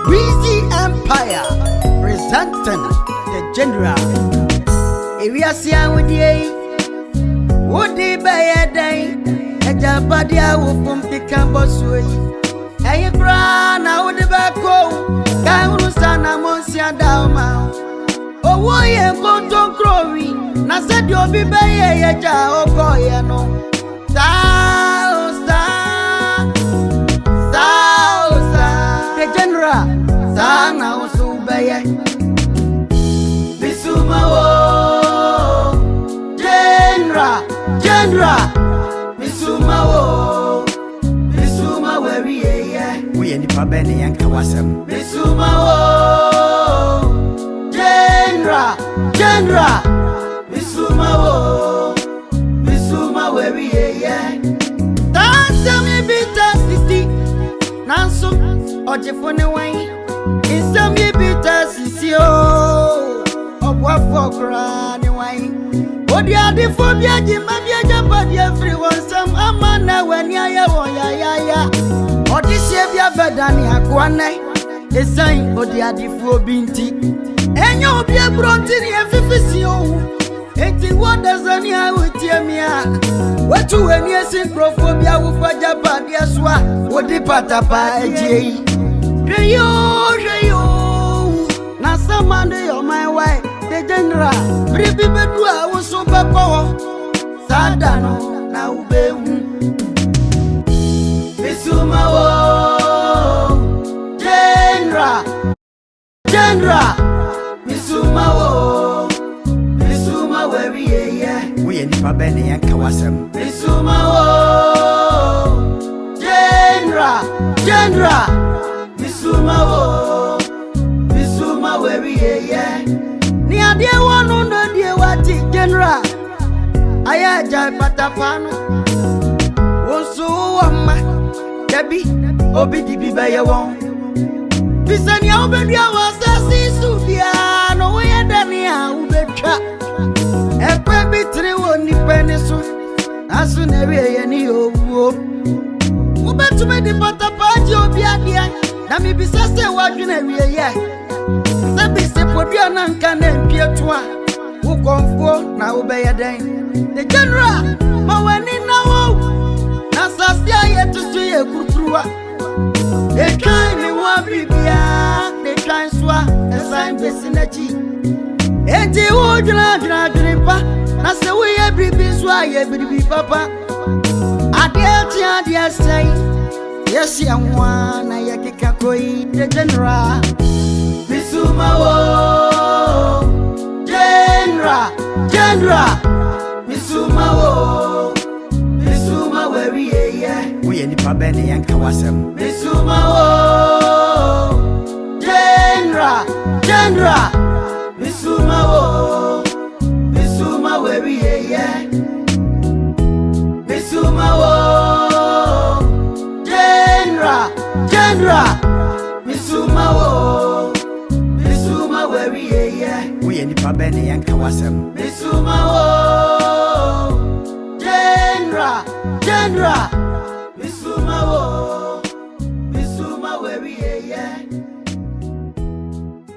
Weezy Empire presenting the general. If you see how we would be a day, a jabadia will pump the campus way. And you crown out the back home, Kaurusana Monsia Dalma. Oh, why am going to growing? I said you'll be by a jar or boy, the general, Sana was so bad. Bisuma, General, Bisuma, Bisuma, where we in the Pabeni and Kawasam. Bisuma, General, Bisuma, Bisuma, where we that's me bitter city. Nanso, Ojefone wine. In some bitter city, oh, of what for crying wine. What the other phobia, Jimabia, Japan, everyone, some amana when ya. Or this year, Vedani, Aquane, the sign of the Adifo Binti. And you'll be a brought in here, Fificio. 81 does any with Yamia. What to any synchrophobia with Japan, yes, what the Patapa, J. Now, some Monday on my way, the general, Baby Bedua was so power. Sadano, now, baby. Bisuma, General, Bisuma, where we in Pabeni and Kawasam. Bisuma, General, Bisuma, where we near dear one on the dear what general. I had Jai Patapano. Also, Debbie, Obidi by your own. Bisania, baby, I was a Sufia, no way than here. A baby tree won't depend as soon as any of who bet to make the Patapati of Yadia. Now, maybe sister, what you know, yeah. That be simple, you are can appear to one who come for now obey a day. The general, but when in now, Nasastia yet to see a good crew. They try me one bibia, they try swap as I'm vicinity. And the old Dragripa, that's the way every piece why every be papa. I dare say, yes, young one, I yakikakoi, the general. Bisuma, General, Bisuma, where we in the Pabeni and Kawasam. Bisuma, General, Bisuma, where we Bisuma, General, Bisuma, where we in the Pabeni and Kawasam. Bisuma, General.